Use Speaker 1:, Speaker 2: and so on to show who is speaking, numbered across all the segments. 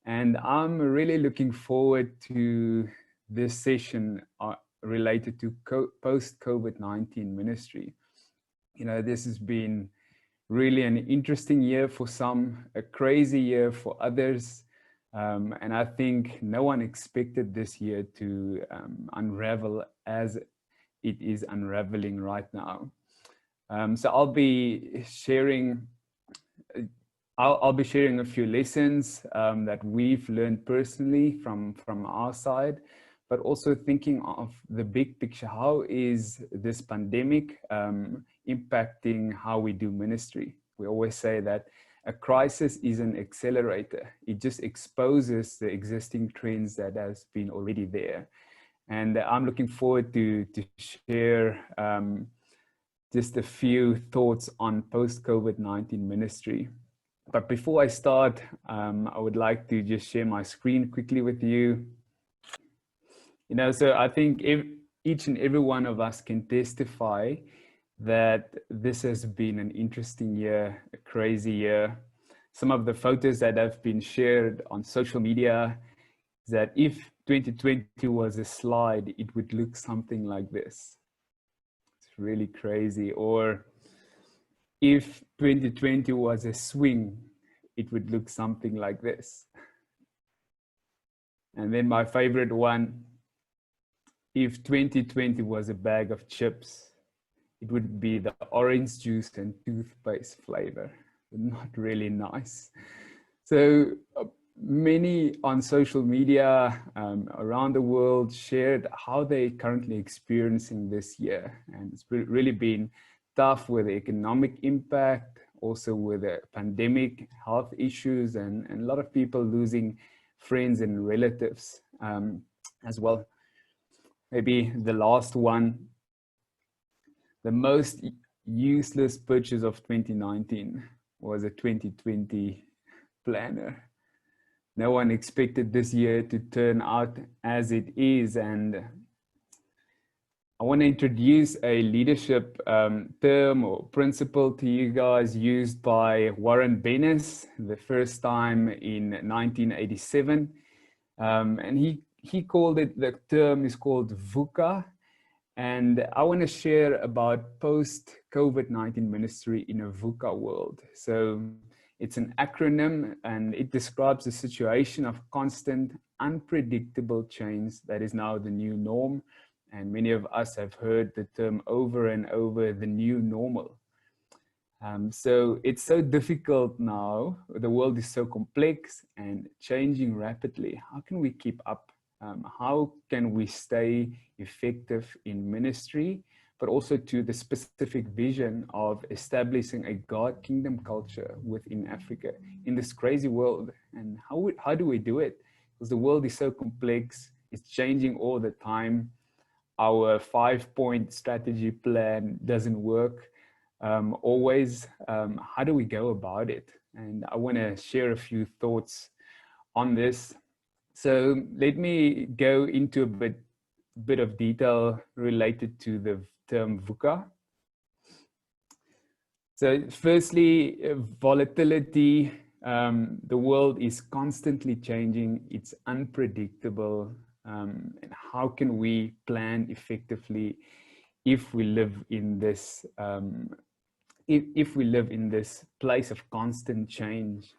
Speaker 1: And I'm really looking forward to this session related to post-COVID-19 ministry. This has been really an interesting year for some, a crazy year for others. And I think no one expected this year to unravel as it is unraveling right now. So I'll be sharing a few lessons that we've learned personally from our side, but also thinking of the big picture. How is this pandemic impacting how we do ministry? We always say that a crisis is an accelerator. It just exposes the existing trends that has been already there. And I'm looking forward to share just a few thoughts on post-COVID-19 ministry. But before I start, I would like to just share my screen quickly with you. So I think each and every one of us can testify that this has been an interesting year, a crazy year. Some of the photos that have been shared on social media is that if 2020 was a slide, it would look something like this. It's really crazy. Or if 2020 was a swing, it would look something like this. And then my favorite one, if 2020 was a bag of chips, it would be the orange juice and toothpaste flavor. Not really nice. So many on social media around the world shared how they're currently experiencing this year. And it's really been tough with the economic impact, also with the pandemic, health issues, and a lot of people losing friends and relatives as well. Maybe the last one, the most useless purchase of 2019 was a 2020 planner. No one expected this year to turn out as it is. And I want to introduce a leadership term or principle to you guys used by Warren Bennis the first time in 1987. And he called it, the term is called VUCA. And I want to share about post-COVID-19 ministry in a VUCA world. So it's an acronym and it describes a situation of constant, unpredictable change that is now the new norm. And many of us have heard the term over and over, the new normal. So it's so difficult now. The world is so complex and changing rapidly. How can we keep up? How can we stay effective in ministry, but also to the specific vision of establishing a God kingdom culture within Africa in this crazy world? And how do we do it? Because the world is so complex, it's changing all the time. Our 5-point strategy plan doesn't work always. How do we go about it? And I want to share a few thoughts on this. So let me go into a bit of detail related to the term VUCA. So firstly, volatility. The world is constantly changing. It's unpredictable. And how can we plan effectively if we live in this if we live in this place of constant change?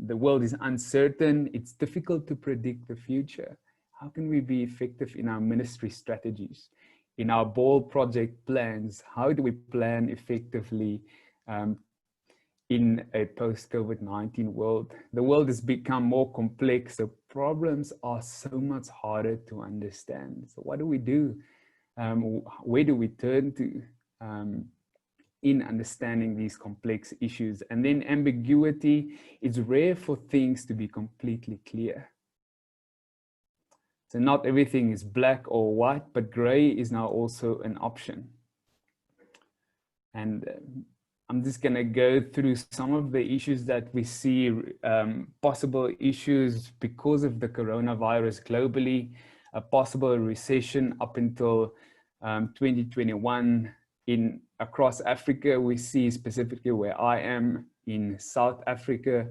Speaker 1: The world is uncertain. It's difficult to predict the future. How can we be effective in our ministry strategies, in our bold project plans? How do we plan effectively in a post-COVID-19 world? The world has become more complex, so problems are so much harder to understand. So what do we do? Where do we turn to in understanding these complex issues? And then ambiguity. It's rare for things to be completely clear. So not everything is black or white, but gray is now also an option. And I'm just going to go through some of the issues that we see, possible issues because of the coronavirus globally, a possible recession up until 2021 across Africa. We see specifically where I am in South Africa,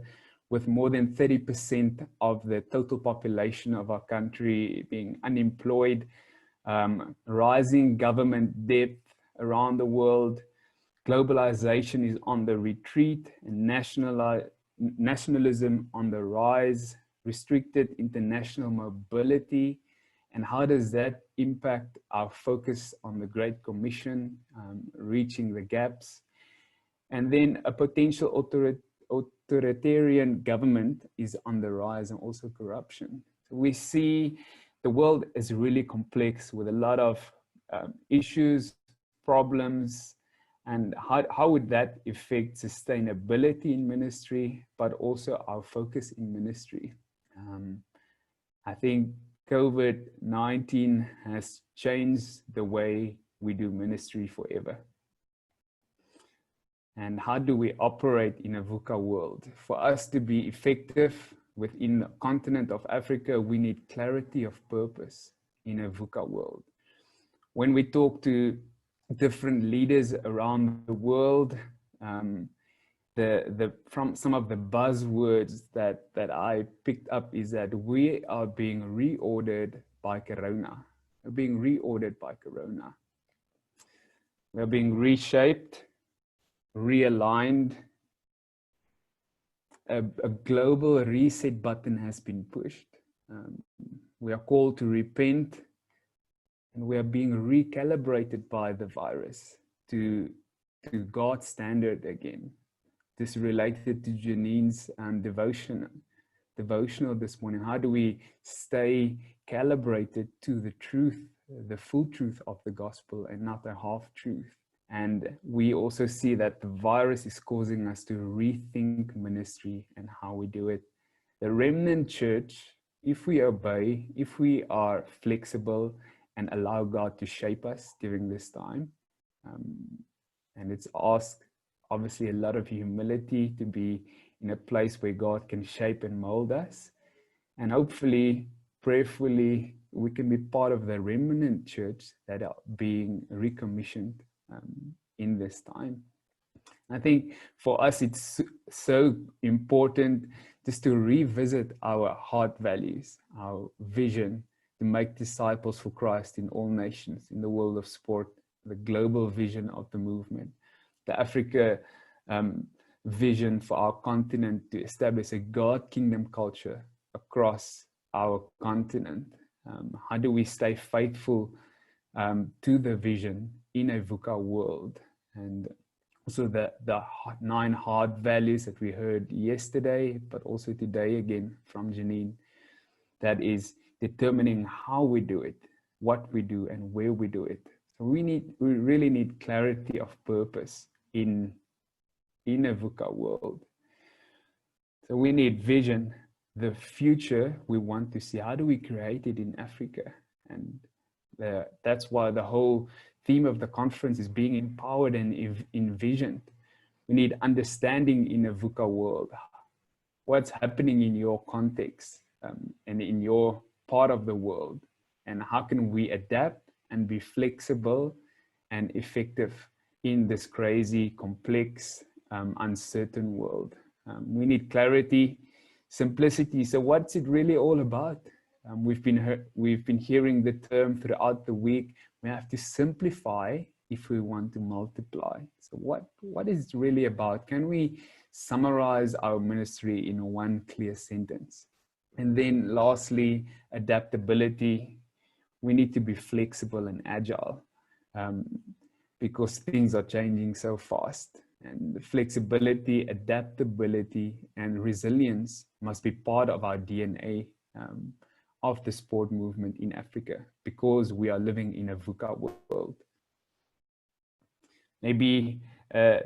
Speaker 1: with more than 30% of the total population of our country being unemployed, rising government debt around the world, globalization is on the retreat, and nationalism on the rise, restricted international mobility. And how does that impact our focus on the Great Commission, reaching the gaps? And then a potential authoritarian government is on the rise, and also corruption. So we see the world is really complex with a lot of issues, problems, and how would that affect sustainability in ministry, but also our focus in ministry? I think COVID-19 has changed the way we do ministry forever. And how do we operate in a VUCA world? For us to be effective within the continent of Africa, we need clarity of purpose in a VUCA world. When we talk to different leaders around the world, from some of the buzzwords that I picked up is that we are being reordered by Corona. We're being reordered by Corona. We're being reshaped, realigned. A global reset button has been pushed. We are called to repent, and we are being recalibrated by the virus to God's standard again. This related to Janine's devotional this morning. How do we stay calibrated to the truth, the full truth of the gospel, and not a half truth? And we also see that the virus is causing us to rethink ministry and how we do it. The remnant church, if we obey, if we are flexible and allow God to shape us during this time, and it's asked obviously a lot of humility to be in a place where God can shape and mold us. And hopefully, prayerfully, we can be part of the remnant church that are being recommissioned in this time. I think for us, it's so important just to revisit our heart values, our vision to make disciples for Christ in all nations, in the world of sport, the global vision of the movement, the Africa vision for our continent to establish a God kingdom culture across our continent. How do we stay faithful to the vision in a VUCA world? And also the 9 hard values that we heard yesterday, but also today again from Janine, that is determining how we do it, what we do, and where we do it. So we really need clarity of purpose in a VUCA world. So we need vision, the future we want to see. How do we create it in Africa? And that's why the whole theme of the conference is being empowered and envisioned. We need understanding in a VUCA world. What's happening in your context and in your part of the world, and how can we adapt and be flexible and effective in this crazy, complex, uncertain world. We need clarity, simplicity. So what's it really all about? We've been hearing the term throughout the week. We have to simplify if we want to multiply. So what is it really about? Can we summarize our ministry in one clear sentence? And then lastly, adaptability. We need to be flexible and agile because things are changing so fast. And flexibility, adaptability, and resilience must be part of our DNA of the sport movement in Africa, because we are living in a VUCA world. Maybe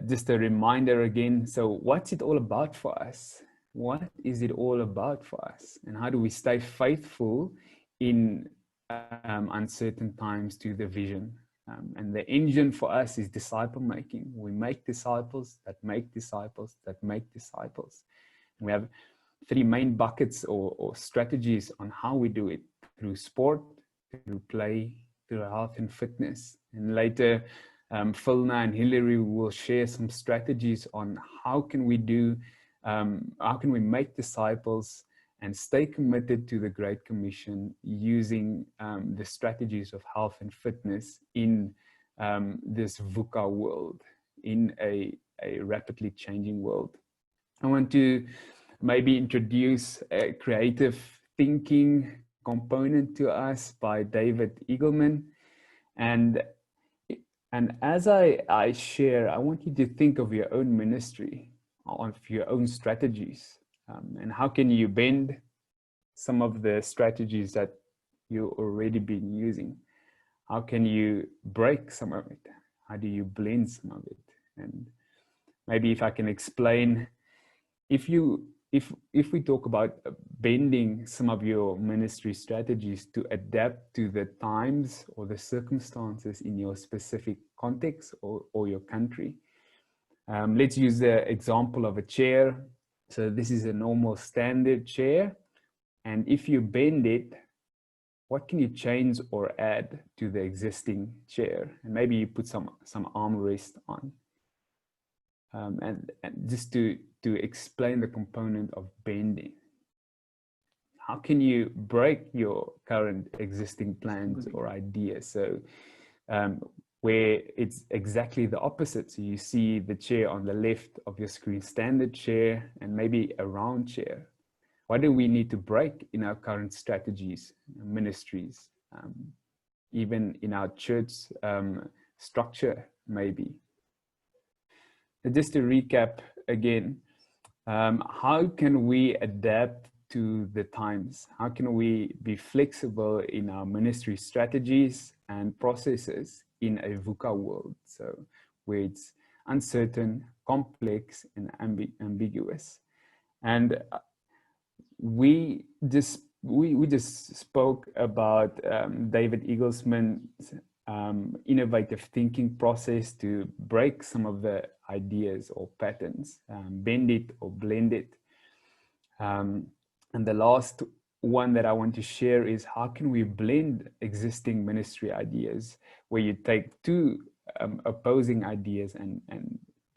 Speaker 1: just a reminder again. So what's it all about for us? What is it all about for us? And how do we stay faithful in uncertain times to the vision? And the engine for us is disciple making. We make disciples that make disciples that make disciples. And we have 3 main buckets or strategies on how we do it: through sport, through play, through health and fitness. And later, Philna and Hillary will share some strategies on how can we do how can we make disciples and stay committed to the Great Commission using the strategies of health and fitness in this VUCA world, in a rapidly changing world. I want to maybe introduce a creative thinking component to us by David Eagleman. And as I share, I want you to think of your own ministry, of your own strategies, and how can you bend some of the strategies that you've already been using? How can you break some of it? How do you blend some of it? And maybe if I can explain, if we talk about bending some of your ministry strategies to adapt to the times or the circumstances in your specific context or your country. Let's use the example of a chair. So this is a normal standard chair. And if you bend it, what can you change or add to the existing chair? And maybe you put some armrest on. And just to explain the component of bending. How can you break your current existing plans or ideas? So where it's exactly the opposite. So you see the chair on the left of your screen, standard chair, and maybe a round chair. What do we need to break in our current strategies, ministries, even in our church structure, maybe? Just to recap again, how can we adapt to the times? How can we be flexible in our ministry strategies and processes in a VUCA world? So where it's uncertain, complex, and ambiguous. And we just spoke about David Eagleman's innovative thinking process to break some of the ideas or patterns, bend it or blend it. And the last one that I want to share is how can we blend existing ministry ideas where you take two opposing ideas and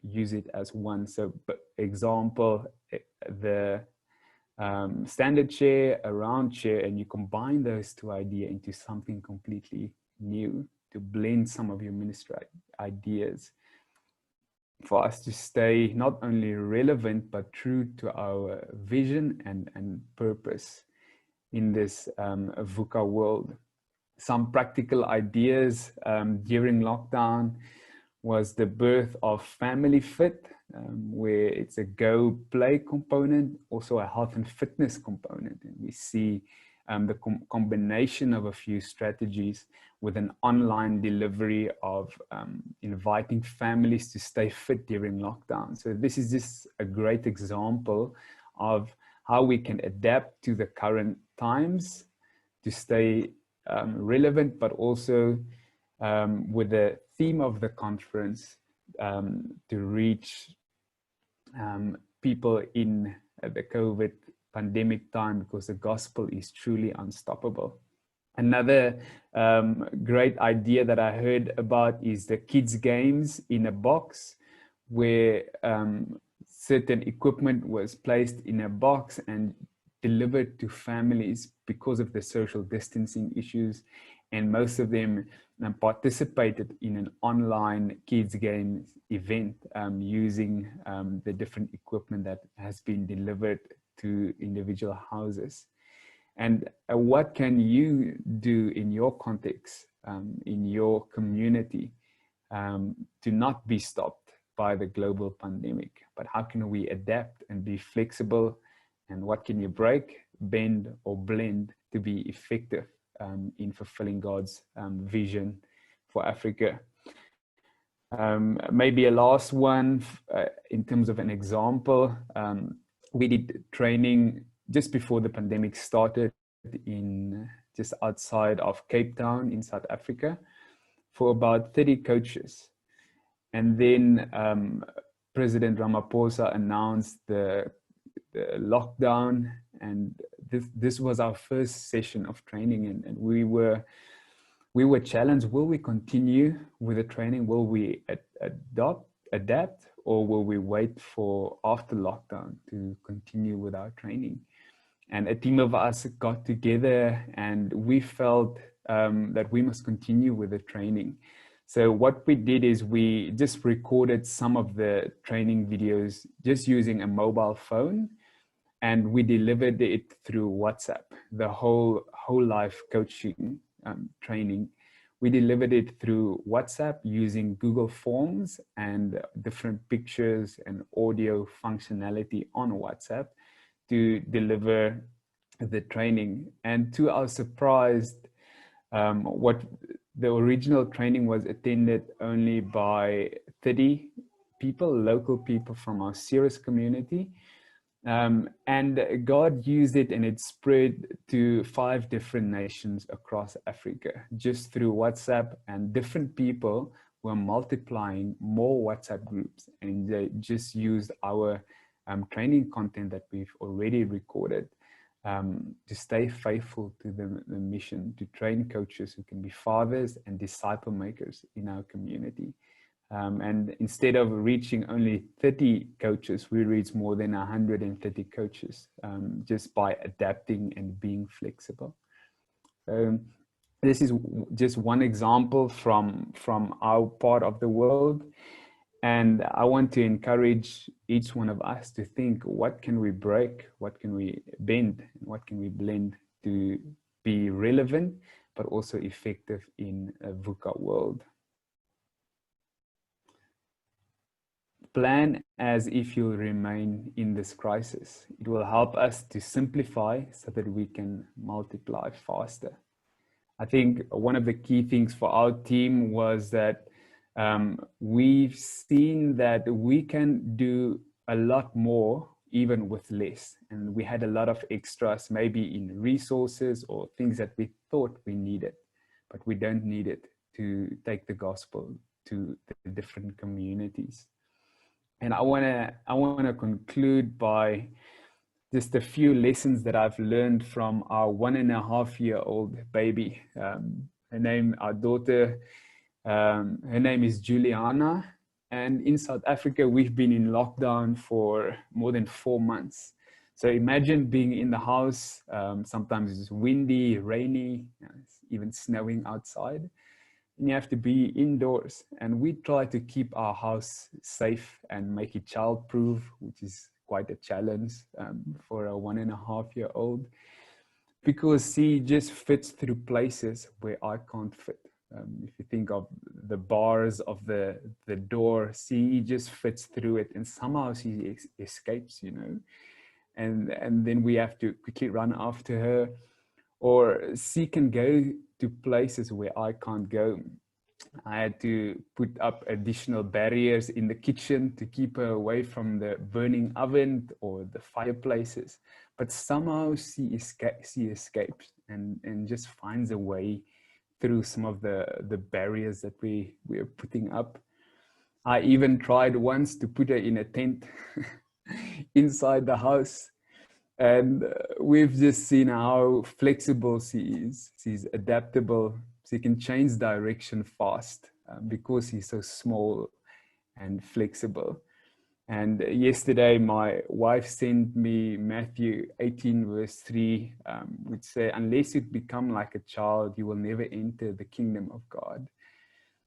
Speaker 1: use it as one. So example, the standard chair, a round chair, and you combine those two ideas into something completely new to blend some of your ministry ideas for us to stay not only relevant, but true to our vision and purpose in this VUCA world. Some practical ideas during lockdown was the birth of Family Fit, where it's a go play component, also a health and fitness component. And we see the combination of a few strategies with an online delivery of inviting families to stay fit during lockdown. So this is just a great example of how we can adapt to the current times to stay relevant, but also with the theme of the conference to reach people in the COVID pandemic time, because the gospel is truly unstoppable. Another great idea that I heard about is the kids games in a box, where certain equipment was placed in a box and delivered to families because of the social distancing issues. And most of them participated in an online kids games event using the different equipment that has been delivered to individual houses. And what can you do in your context, in your community, to not be stopped by the global pandemic? But how can we adapt and be flexible? And what can you break, bend, or blend to be effective in fulfilling God's vision for Africa? Maybe a last one in terms of an example. We did training just before the pandemic started in just outside of Cape Town in South Africa for about 30 coaches. And then President Ramaphosa announced the lockdown, and this was our first session of training, and we were challenged. Will we continue with the training? Will we adapt, or will we wait for after lockdown to continue with our training? And a team of us got together and we felt that we must continue with the training. So what we did is we just recorded some of the training videos just using a mobile phone, and we delivered it through WhatsApp, the whole life coaching training. We delivered it through WhatsApp using Google Forms and different pictures and audio functionality on WhatsApp to deliver the training. And to our surprise, what the original training was attended only by 30 people, local people from our Cirrus community. And God used it and it spread to 5 different nations across Africa just through WhatsApp, and different people were multiplying more WhatsApp groups, and they just used our training content that we've already recorded to stay faithful to the mission, to train coaches who can be fathers and disciple makers in our community. And instead of reaching only 30 coaches, we reach more than 130 coaches just by adapting and being flexible. This is just one example from our part of the world. And I want to encourage each one of us to think, what can we break? What can we bend? And what can we blend to be relevant, but also effective in a VUCA world? Plan as if you'll remain in this crisis. It will help us to simplify so that we can multiply faster. I think one of the key things for our team was that we've seen that we can do a lot more even with less. And we had a lot of extras, maybe in resources or things that we thought we needed, but we don't need it to take the gospel to the different communities. And I wanna conclude by just a few lessons that I've learned from our 1.5-year-old baby. Our daughter, her name is Juliana. And in South Africa, we've been in lockdown for more than 4 months. So imagine being in the house. Sometimes it's windy, rainy, it's even snowing outside. And you have to be indoors, and we try to keep our house safe and make it childproof, which is quite a challenge for a 1.5-year-old, because she just fits through places where I can't fit. If you think of the bars of the door, she just fits through it, and somehow she escapes, you know, and then we have to quickly run after her. Or she can go to places where I can't go. I had to put up additional barriers in the kitchen to keep her away from the burning oven or the fireplaces. But somehow she escapes and just finds a way through some of the barriers that we are putting up. I even tried once to put her in a tent inside the house. And we've just seen how flexible she is. She's adaptable. She can change direction fast because she's so small and flexible. And yesterday, my wife sent me Matthew 18 verse 3, which say, unless you become like a child, you will never enter the kingdom of God.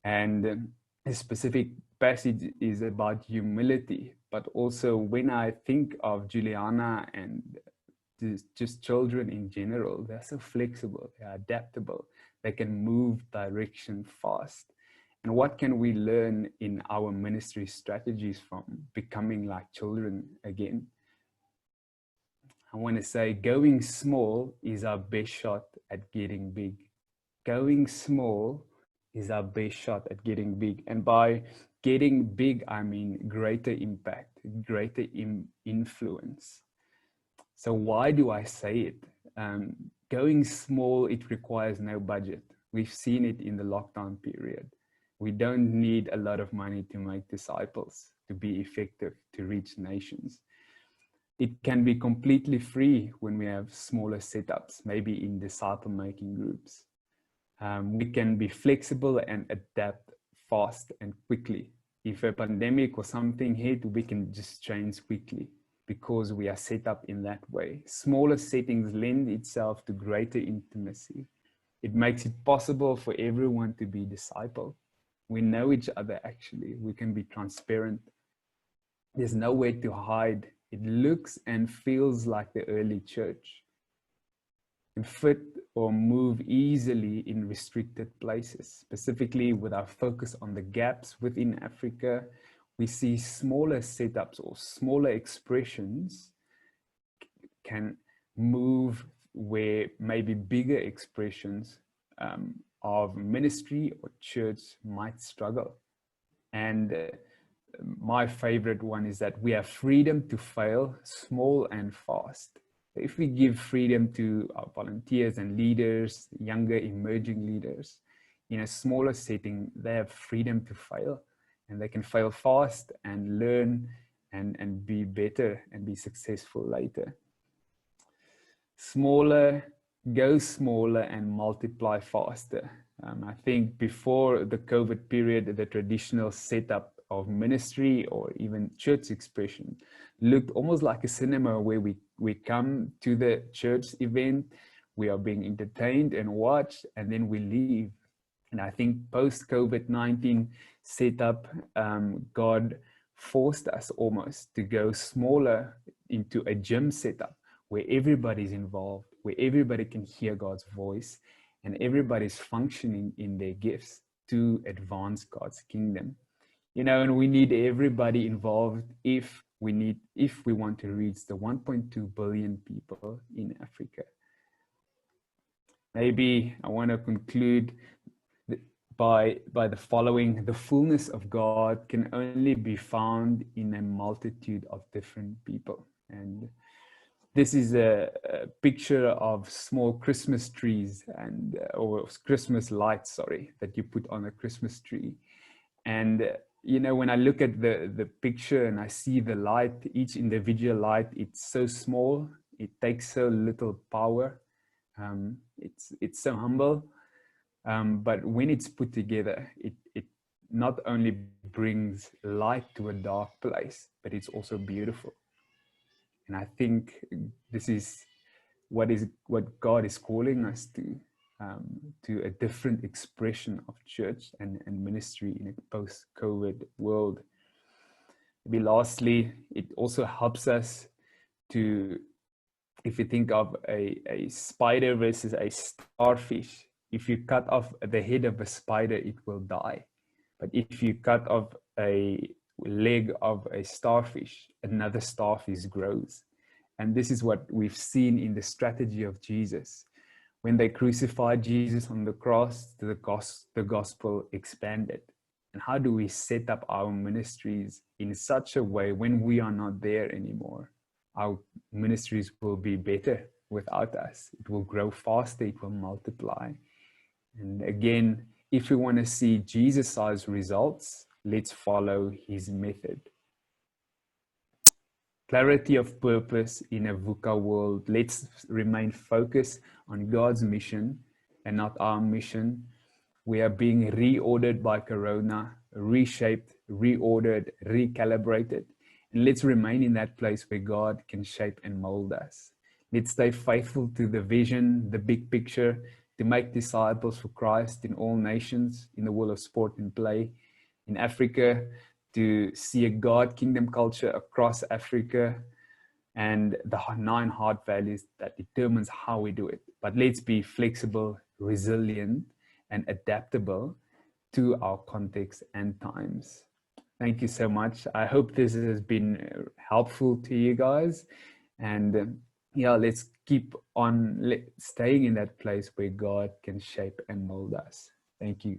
Speaker 1: And a specific passage is about humility, but also when I think of Juliana and just children in general, they're so flexible, they're adaptable, they can move direction fast. And what can we learn in our ministry strategies from becoming like children again? I want to say going small is our best shot at getting big. Going small is our best shot at getting big. And by getting big, I mean greater impact, greater influence. So why do I say it? Going small, it requires no budget. We've seen it in the lockdown period. We don't need a lot of money to make disciples, to be effective, to reach nations. It can be completely free when we have smaller setups, maybe in disciple-making groups. We can be flexible and adapt fast and quickly If a pandemic or something hit, we can just change quickly because we are set up in that way. Smaller settings lend itself to greater intimacy. It makes it possible for everyone to be discipled. We know each other actually. We can be transparent. There's nowhere to hide. It looks and feels like the early church. Can fit or move easily in restricted places. Specifically with our focus on the gaps within Africa, we see smaller setups or smaller expressions can move where maybe bigger expressions of ministry or church might struggle. And my favorite one is that we have freedom to fail, small and fast. If we give freedom to our volunteers and leaders, younger emerging leaders, in a smaller setting, they have freedom to fail, and they can fail fast and learn and be better and be successful later. Go smaller and multiply faster. I think before the COVID period, the traditional setup of ministry or even church expression looked almost like a cinema where we come to the church event, we are being entertained and watched, and then we leave. And I think post COVID-19 setup, God forced us almost to go smaller into a gym setup where everybody's involved, where everybody can hear God's voice, and everybody's functioning in their gifts to advance God's kingdom. You know, and we need everybody involved if we want to reach the 1.2 billion people in Africa. Maybe I want to conclude by the following: the fullness of God can only be found in a multitude of different people. And this is a picture of small Christmas trees or Christmas lights, sorry, that you put on a Christmas tree. And you know, when I look at the picture and I see the light, each individual light, it's so small, it takes so little power. It's so humble, but when it's put together, it not only brings light to a dark place, but it's also beautiful. And I think this is what God is calling us to a different expression of church and ministry in a post-COVID world. Maybe lastly, it also helps us to, if you think of a spider versus a starfish, if you cut off the head of a spider, it will die. But if you cut off a leg of a starfish, another starfish grows. And this is what we've seen in the strategy of Jesus. When they crucified Jesus on the cross, the gospel expanded. And how do we set up our ministries in such a way when we are not there anymore? Our ministries will be better without us. It will grow faster, it will multiply. And again, if we want to see Jesus-sized results, let's follow his method. Clarity of purpose in a VUCA world. Let's remain focused on God's mission and not our mission. We are being reordered by Corona, reshaped, reordered, recalibrated. And let's remain in that place where God can shape and mold us. Let's stay faithful to the vision, the big picture, to make disciples for Christ in all nations, in the world of sport and play, in Africa, to see a God kingdom culture across Africa, and the 9 heart values that determines how we do it. But let's be flexible, resilient, and adaptable to our context and times. Thank you so much. I hope this has been helpful to you guys. And yeah, let's keep on staying in that place where God can shape and mold us. Thank you.